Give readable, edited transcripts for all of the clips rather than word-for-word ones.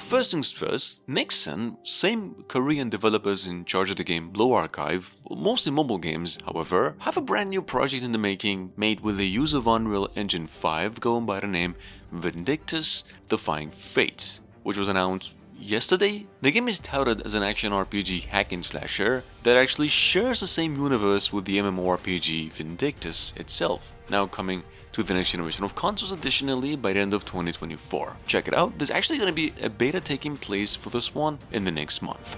first things first, Nixon, same Korean developers in charge of the game Blow Archive, mostly mobile games, however, have a brand new project in the making made with the use of Unreal Engine 5 going by the name Vindictus Defying Fate, which was announced yesterday. The game is touted as an action RPG hack and slasher that actually shares the same universe with the MMORPG Vindictus itself, now coming to the next generation of consoles additionally by the end of 2024. Check it out, there's actually going to be a beta taking place for this one in the next month.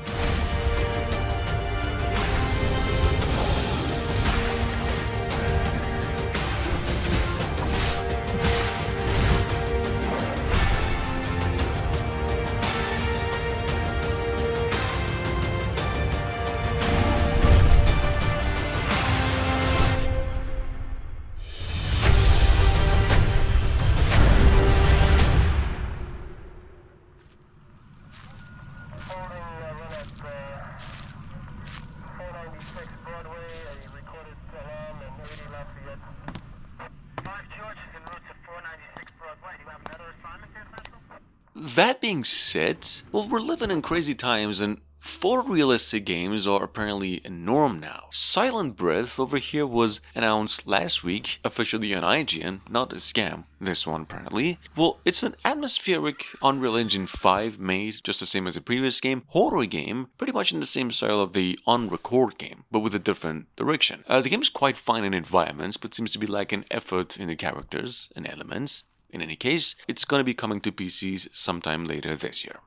That being said, well, we're living in crazy times and photorealistic games are apparently a norm now. Silent Breath over here was announced last week, officially on IGN, not a scam, this one apparently. Well, it's an atmospheric Unreal Engine 5 made, just the same as the previous game, horror game, pretty much in the same style of the On-Record game, but with a different direction. The game is quite fine in environments, but seems to be lacking effort in the characters and elements. In any case, it's going to be coming to PCs sometime later this year.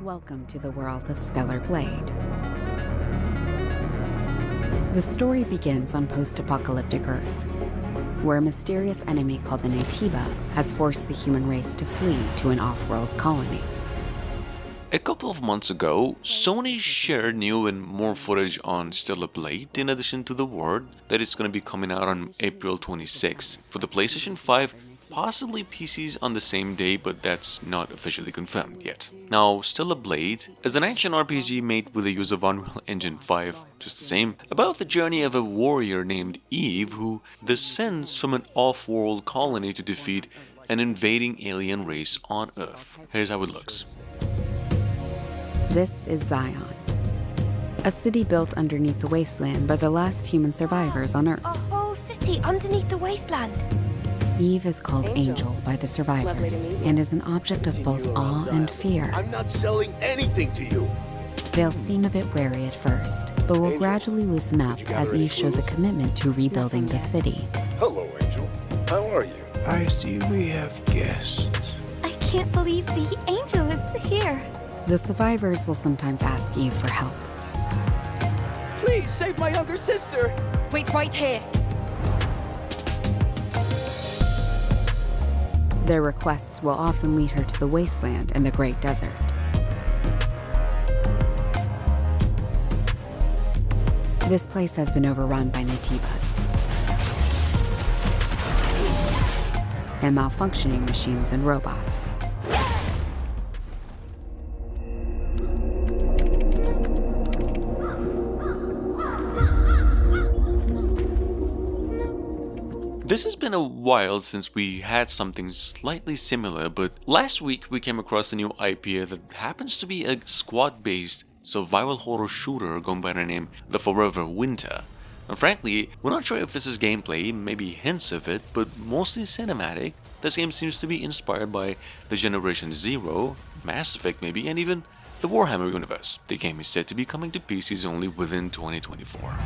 Welcome to the world of Stellar Blade. The story begins on post-apocalyptic Earth, where a mysterious enemy called the Natiba has forced the human race to flee to an off-world colony. A couple of months ago, Sony shared new and more footage on Stellar Blade in addition to the word that it's going to be coming out on April 26 for the PlayStation 5, possibly PCs on the same day, but that's not officially confirmed yet. Now, Stellar Blade is an action RPG made with the use of Unreal Engine 5, just the same, about the journey of a warrior named Eve who descends from an off-world colony to defeat an invading alien race on Earth. Here's how it looks. This is Zion, a city built underneath the wasteland by the last human survivors on Earth. A whole city underneath the wasteland. Eve is called Angel by the survivors and is an object of both awe and fear. I'm not selling anything to you. They'll seem a bit wary at first, but will gradually loosen up as Eve shows a commitment to rebuilding the city. Hello, Angel. How are you? I see we have guests. I can't believe the angel is here. The survivors will sometimes ask Eve for help. Please save my younger sister! Wait right here. Their requests will often lead her to the wasteland and the Great Desert. This place has been overrun by Natibas and malfunctioning machines and robots. This has been a while since we had something slightly similar, but last week we came across a new IP that happens to be a squad-based survival horror shooter going by the name The Forever Winter. And frankly, we're not sure if this is gameplay, maybe hints of it, but mostly cinematic. This game seems to be inspired by the Generation Zero, Mass Effect maybe, and even the Warhammer universe. The game is said to be coming to PCs only within 2024.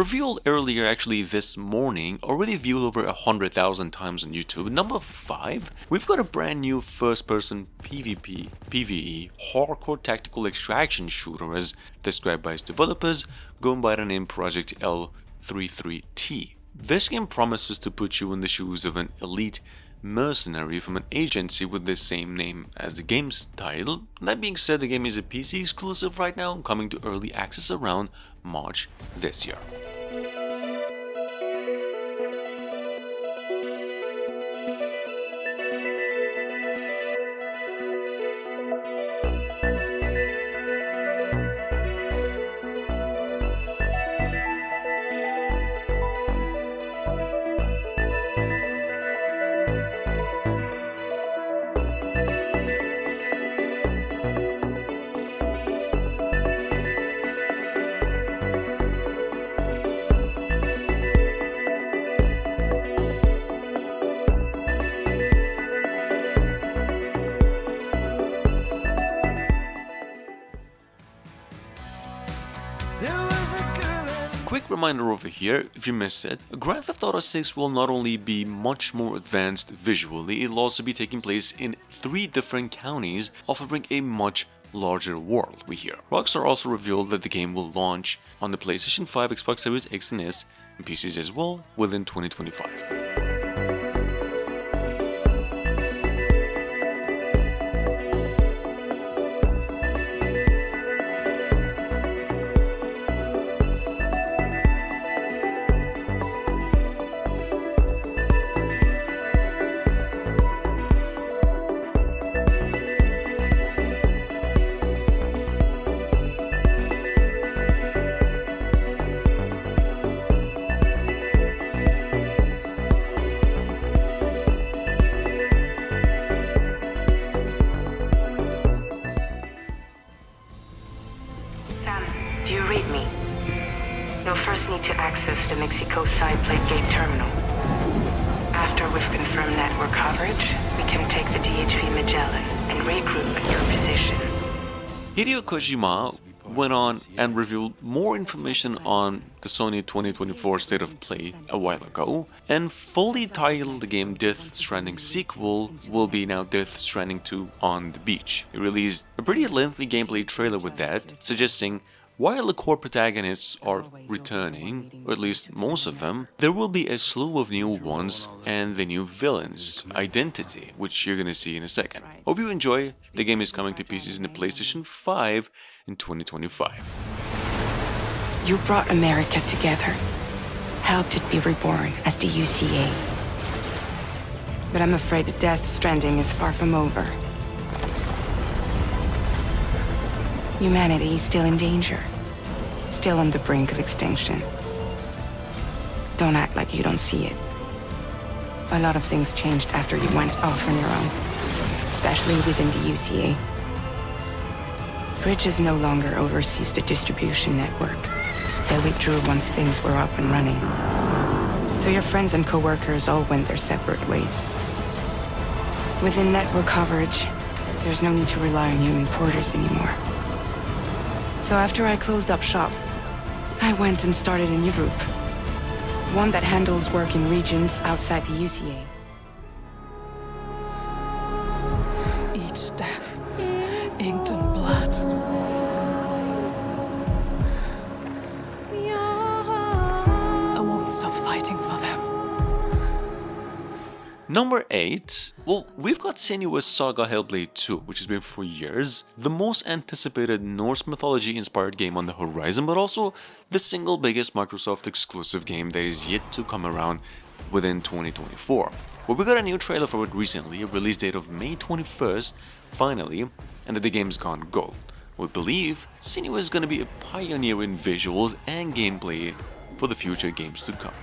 revealed earlier actually this morning, already viewed over 100,000 times on YouTube. Number 5, we've got a brand new first-person PvP, PvE, hardcore tactical extraction shooter as described by its developers, going by the name Project L33T. This game promises to put you in the shoes of an elite mercenary from an agency with the same name as the game's title. That being said, the game is a PC exclusive right now, coming to early access around March this year. Quick reminder over here, if you missed it, Grand Theft Auto 6 will not only be much more advanced visually, it'll also be taking place in 3 different counties, offering a much larger world, we hear. Rockstar also revealed that the game will launch on the PlayStation 5, Xbox Series X and S, and PCs as well, within 2025. Do you read me? You'll first need to access the Mexico side plate gate terminal. After we've confirmed network coverage, we can take the DHV Magellan and regroup at your position. Hideo Kojima went on and revealed more information on the Sony 2024 State of Play a while ago, and fully titled the game Death Stranding sequel will be now Death Stranding 2 on the Beach. He released a pretty lengthy gameplay trailer with that, suggesting while the core protagonists are returning, or at least most of them, there will be a slew of new ones and the new villains' identity, which you're gonna see in a second. Hope you enjoy. The game is coming to PCs in the PlayStation 5 in 2025. You brought America together, helped it be reborn as the UCA. But I'm afraid that Death Stranding is far from over. Humanity is still in danger, still on the brink of extinction. Don't act like you don't see it. A lot of things changed after you went off on your own, especially within the UCA. Bridges no longer oversees the distribution network. They withdrew once things were up and running. So your friends and co-workers all went their separate ways. Within network coverage, there's no need to rely on human porters anymore. So after I closed up shop, I went and started a new group. One that handles work in regions outside the UCA. Each death, inked in blood. I won't stop fighting for them. Number 8, well, we've got Senua's Saga Hellblade 2, which has been for years the most anticipated Norse mythology-inspired game on the horizon, but also the single biggest Microsoft exclusive game that is yet to come around within 2024. Well, we got a new trailer for it recently, a release date of May 21st, finally, and that the game's gone gold. We believe Senua is going to be a pioneer in visuals and gameplay for the future games to come.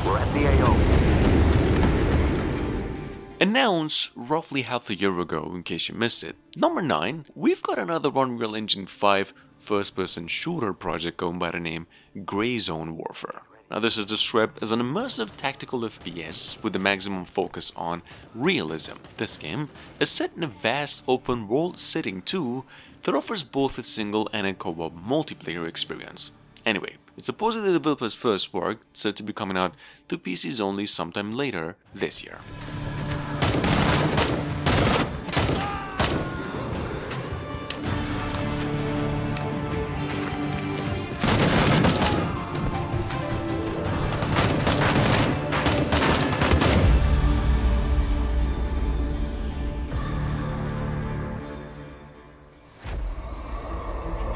We're at the AO. Announced roughly half a year ago, in case you missed it. Number 9, we've got another Unreal Engine 5 first-person shooter project going by the name GRY Zone Warfare. Now this is described as an immersive tactical FPS with the maximum focus on realism. This game is set in a vast open world setting too that offers both a single and a co-op multiplayer experience. Anyway, it's supposedly the developer's first work, said to be coming out to PCs only sometime later this year.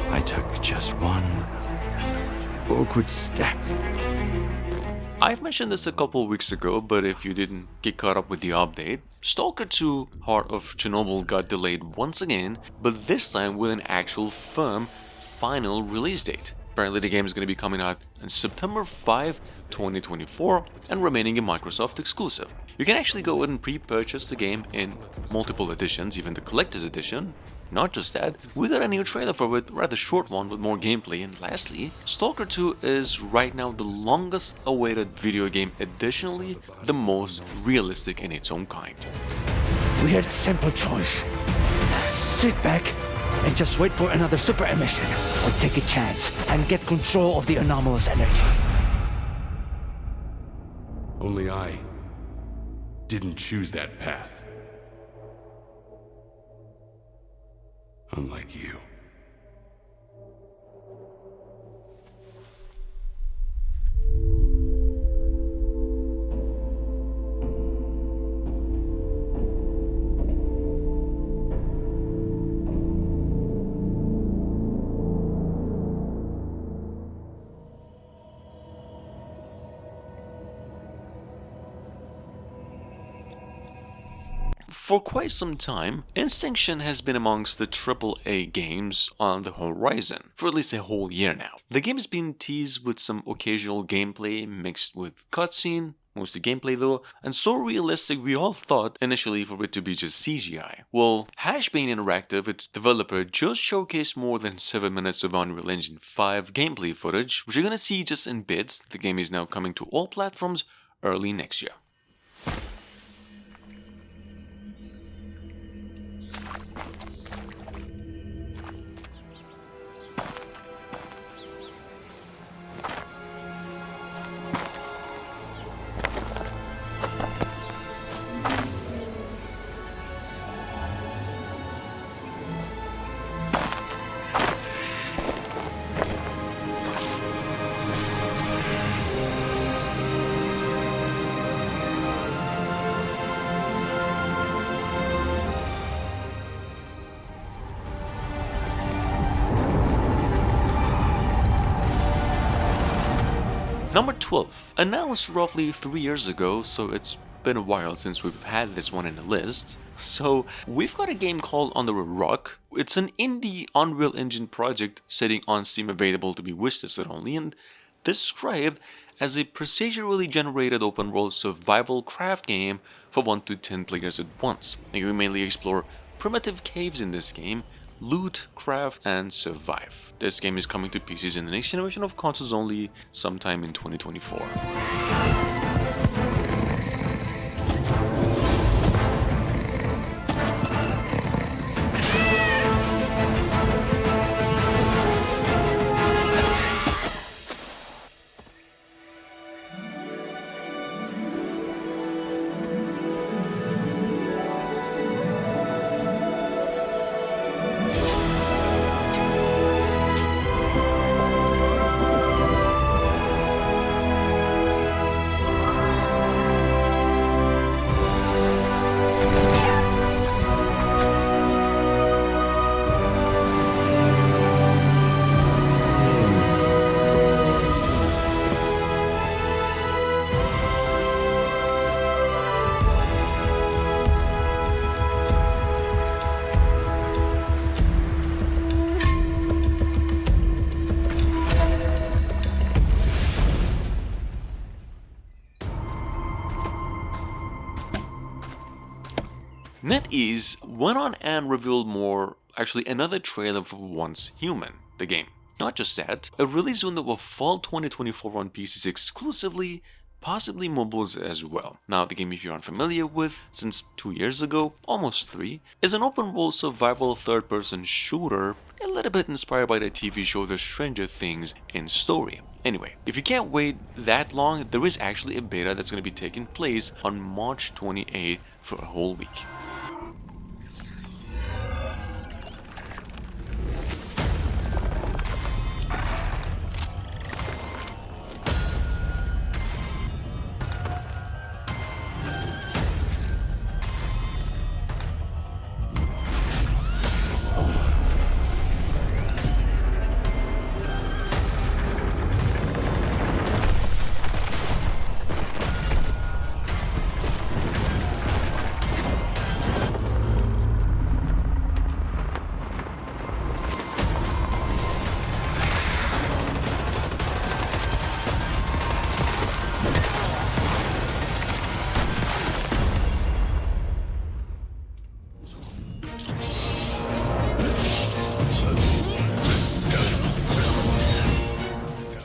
I took just one awkward step. I've mentioned this a couple of weeks ago, but if you didn't get caught up with the update, Stalker 2 Heart of Chernobyl got delayed once again, but this time with an actual firm final release date. Apparently the game is going to be coming out on September 5, 2024 and remaining a Microsoft exclusive. You can actually go ahead and pre-purchase the game in multiple editions, even the collector's edition. Not just that, we got a new trailer for it, rather short one with more gameplay, and lastly, Stalker 2 is right now the longest awaited video game, additionally the most realistic in its own kind. We had a simple choice. Sit back and just wait for another super emission, or take a chance and get control of the anomalous energy. Only I didn't choose that path. Unlike you. For quite some time, Instinction has been amongst the AAA games on the horizon, for at least a whole year now. The game has been teased with some occasional gameplay mixed with cutscene, mostly gameplay though, and so realistic we all thought initially for it to be just CGI. Well, Hashbane Interactive, its developer, just showcased more than 7 minutes of Unreal Engine 5 gameplay footage, which you're gonna see just in bits. The game is now coming to all platforms early next year. Number 12, announced roughly 3 years ago, so it's been a while since we've had this one in the list. So we've got a game called Under a Rock. It's an indie Unreal Engine project sitting on Steam, available to be wishlisted only, and described as a procedurally generated open world survival craft game for 1 to 10 players at once. And you mainly explore primitive caves in this game, loot, craft, and survive. This game is coming to PCs in the next generation of consoles only sometime in 2024. NetEase went on and revealed another trailer for Once Human, the game. Not just that, a release window of fall 2024 on PCs exclusively, possibly mobiles as well. Now, the game, if you're unfamiliar with, since 2 years ago, almost 3, is an open-world survival third-person shooter, a little bit inspired by the TV show The Stranger Things in story. Anyway, if you can't wait that long, there is actually a beta that's going to be taking place on March 28th for a whole week.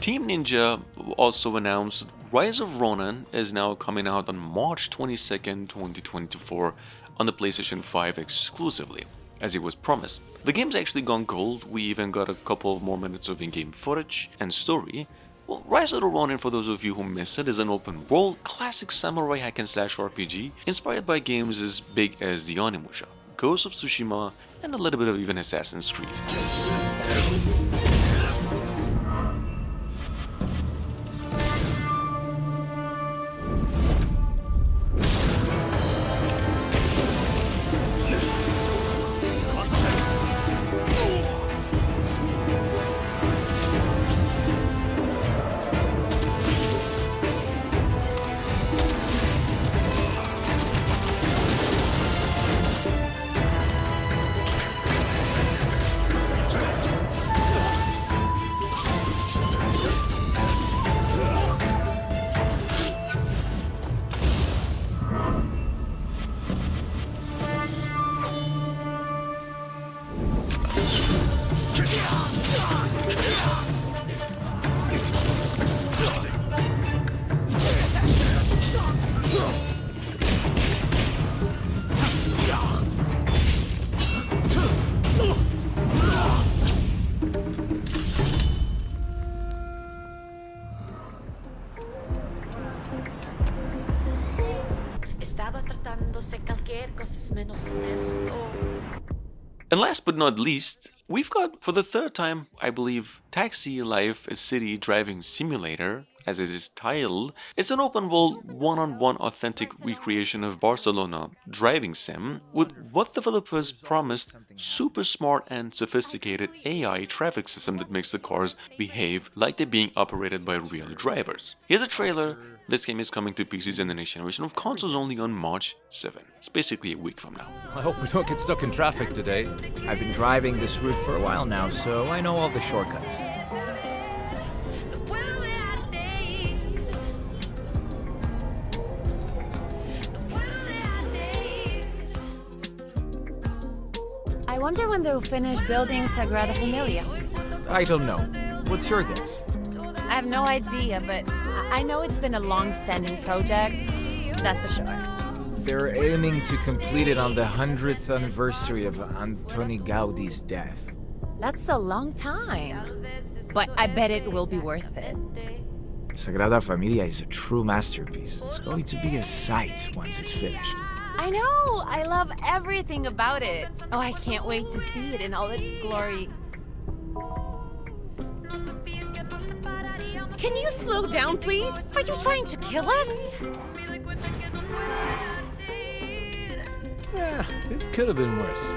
Team Ninja also announced Rise of Ronan is now coming out on March 22nd, 2024 on the PlayStation 5 exclusively, as it was promised. The game's actually gone gold. We even got a couple more minutes of in-game footage and story. Well, Rise of the Ronin, for those of you who missed it, is an open-world, classic samurai hack-and-slash RPG inspired by games as big as the Onimusha, Ghost of Tsushima, and a little bit of even Assassin's Creed. And last but not least, we've got, for the third time, I believe, Taxi Life, a city driving simulator, as it is titled. It's an open-world, one-on-one authentic recreation of Barcelona driving sim, with what developers promised super smart and sophisticated AI traffic system that makes the cars behave like they're being operated by real drivers. Here's a trailer. This game is coming to PCs in the next generation of consoles only on March 7. It's basically a week from now. I hope we don't get stuck in traffic today. I've been driving this route for a while now, so I know all the shortcuts. I wonder when they'll finish building Sagrada Familia. I don't know. What's your guess? I have no idea, but I know it's been a long-standing project, that's for sure. They're aiming to complete it on the 100th anniversary of Antoni Gaudi's death. That's a long time, but I bet it will be worth it. Sagrada Familia is a true masterpiece. It's going to be a sight once it's finished. I know! I love everything about it. Oh, I can't wait to see it in all its glory. Can you slow down, please? Are you trying to kill us? Yeah, it could have been worse.